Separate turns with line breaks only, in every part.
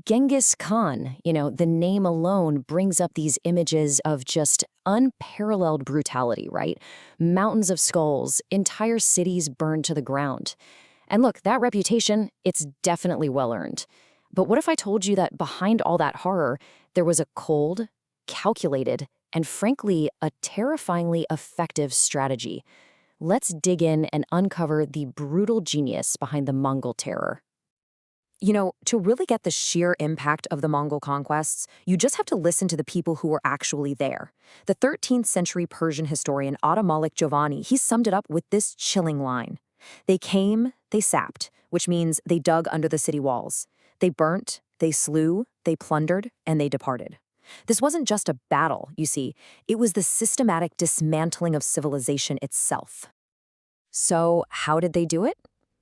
Genghis Khan, the name alone brings up these images of just unparalleled brutality, right? Mountains of skulls, entire cities burned to the ground. And look, that reputation, it's definitely well earned. But what if I told you that behind all that horror, there was a cold, calculated, and frankly, a terrifyingly effective strategy? Let's dig in and uncover the brutal genius behind the Mongol terror.
To really get the sheer impact of the Mongol conquests, you just have to listen to the people who were actually there. The 13th century Persian historian Malik Giovanni, he summed it up with this chilling line. They came, they sapped, which means they dug under the city walls. They burnt, they slew, they plundered, and they departed. This wasn't just a battle, you see. It was the systematic dismantling of civilization itself. So how did they do it?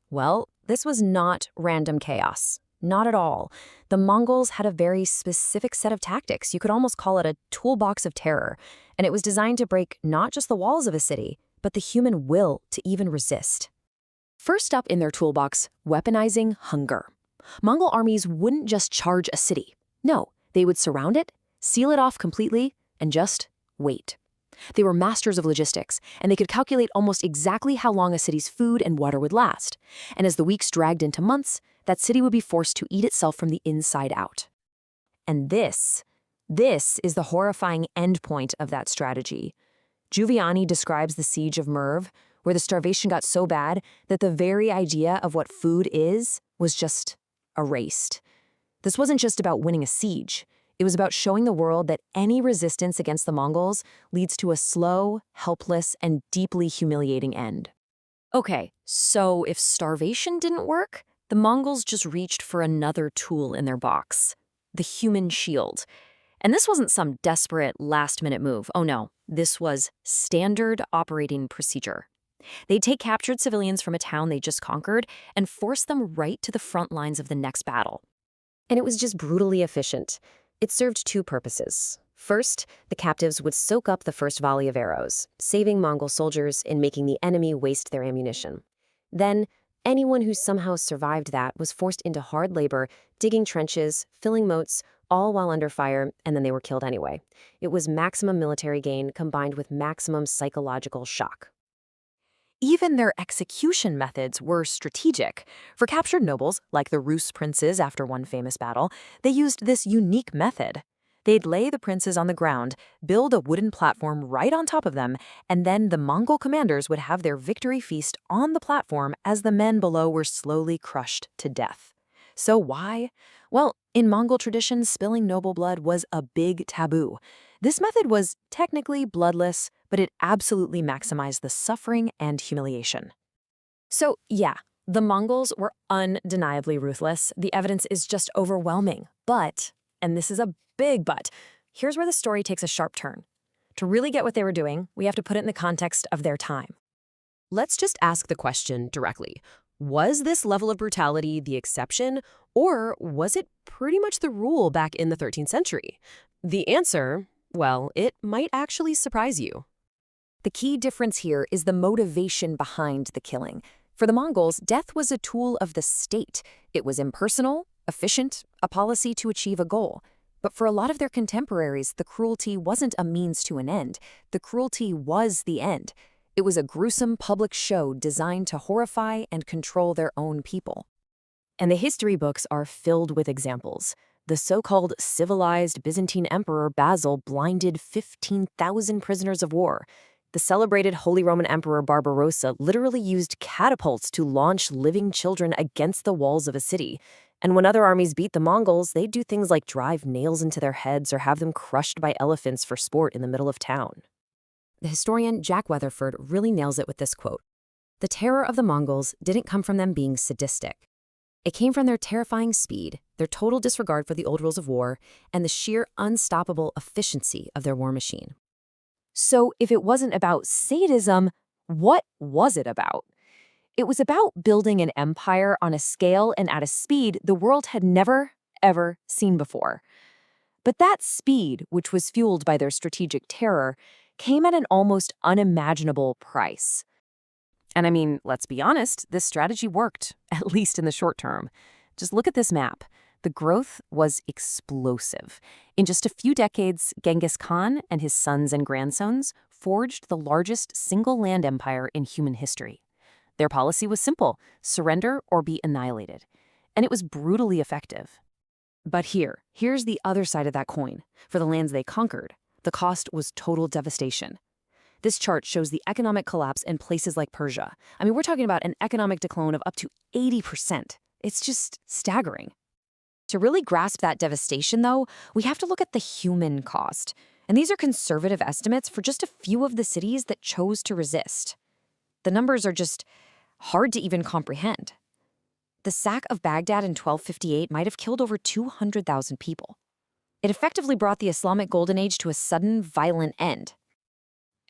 Well, this was not random chaos. Not at all. The Mongols had a very specific set of tactics. You could almost call it a toolbox of terror. And it was designed to break not just the walls of a city, but the human will to even resist. First up in their toolbox, weaponizing hunger. Mongol armies wouldn't just charge a city. No, they would surround it, seal it off completely, and just wait. They were masters of logistics, and they could calculate almost exactly how long a city's food and water would last. And as the weeks dragged into months, that city would be forced to eat itself from the inside out. And this is the horrifying endpoint of that strategy. Giuliani describes the siege of Merv, where the starvation got so bad that the very idea of what food is was just erased. This wasn't just about winning a siege. It was about showing the world that any resistance against the Mongols leads to a slow, helpless, and deeply humiliating end. Okay, so if starvation didn't work, the Mongols just reached for another tool in their box, the human shield. And this wasn't some desperate last-minute move. Oh no, this was standard operating procedure. They'd take captured civilians from a town they just conquered and force them right to the front lines of the next battle. And it was just brutally efficient. It served two purposes. First, the captives would soak up the first volley of arrows, saving Mongol soldiers and making the enemy waste their ammunition. Then, anyone who somehow survived that was forced into hard labor, digging trenches, filling moats, all while under fire, and then they were killed anyway. It was maximum military gain combined with maximum psychological shock. Even their execution methods were strategic. For captured nobles, like the Rus princes after one famous battle, they used this unique method. They'd lay the princes on the ground, build a wooden platform right on top of them, and then the Mongol commanders would have their victory feast on the platform as the men below were slowly crushed to death. So why? Well, in Mongol tradition, spilling noble blood was a big taboo. This method was technically bloodless, but it absolutely maximized the suffering and humiliation. So yeah, the Mongols were undeniably ruthless. The evidence is just overwhelming. But, and this is a big but, here's where the story takes a sharp turn. To really get what they were doing, we have to put it in the context of their time. Let's just ask the question directly. Was this level of brutality the exception, or was it pretty much the rule back in the 13th century? The answer, well, it might actually surprise you. The key difference here is the motivation behind the killing. For the Mongols, death was a tool of the state. It was impersonal, efficient, a policy to achieve a goal. But for a lot of their contemporaries, the cruelty wasn't a means to an end. The cruelty was the end. It was a gruesome public show designed to horrify and control their own people. And the history books are filled with examples. The so-called civilized Byzantine Emperor Basil blinded 15,000 prisoners of war. The celebrated Holy Roman Emperor Barbarossa literally used catapults to launch living children against the walls of a city. And when other armies beat the Mongols, they'd do things like drive nails into their heads or have them crushed by elephants for sport in the middle of town. The historian Jack Weatherford really nails it with this quote. The terror of the Mongols didn't come from them being sadistic. It came from their terrifying speed, their total disregard for the old rules of war, and the sheer unstoppable efficiency of their war machine. So if it wasn't about sadism, what was it about? It was about building an empire on a scale and at a speed the world had never, ever seen before. But that speed, which was fueled by their strategic terror, came at an almost unimaginable price. And I mean, let's be honest, this strategy worked, at least in the short term. Just look at this map. The growth was explosive. In just a few decades, Genghis Khan and his sons and grandsons forged the largest single land empire in human history. Their policy was simple: surrender or be annihilated. And it was brutally effective. But here's the other side of that coin. For the lands they conquered, the cost was total devastation. This chart shows the economic collapse in places like Persia. I mean, we're talking about an economic decline of up to 80%. It's just staggering. To really grasp that devastation, though, we have to look at the human cost. And these are conservative estimates for just a few of the cities that chose to resist. The numbers are just hard to even comprehend. The sack of Baghdad in 1258 might have killed over 200,000 people. It effectively brought the Islamic Golden Age to a sudden, violent end.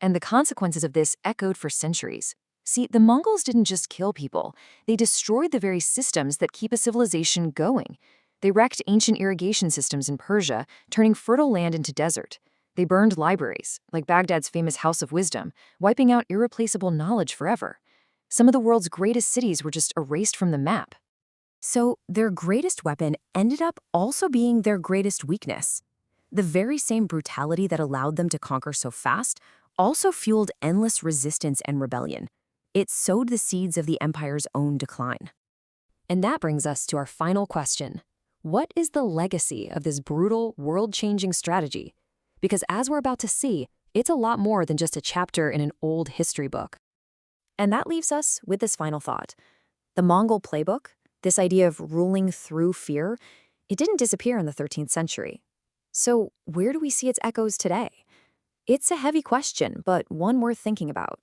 And the consequences of this echoed for centuries. See, the Mongols didn't just kill people, they destroyed the very systems that keep a civilization going. They wrecked ancient irrigation systems in Persia, turning fertile land into desert. They burned libraries, like Baghdad's famous House of Wisdom, wiping out irreplaceable knowledge forever. Some of the world's greatest cities were just erased from the map. So their greatest weapon ended up also being their greatest weakness. The very same brutality that allowed them to conquer so fast also fueled endless resistance and rebellion. It sowed the seeds of the empire's own decline. And that brings us to our final question. What is the legacy of this brutal, world-changing strategy? Because as we're about to see, it's a lot more than just a chapter in an old history book. And that leaves us with this final thought. The Mongol playbook, this idea of ruling through fear, it didn't disappear in the 13th century. So where do we see its echoes today? It's a heavy question, but one worth thinking about.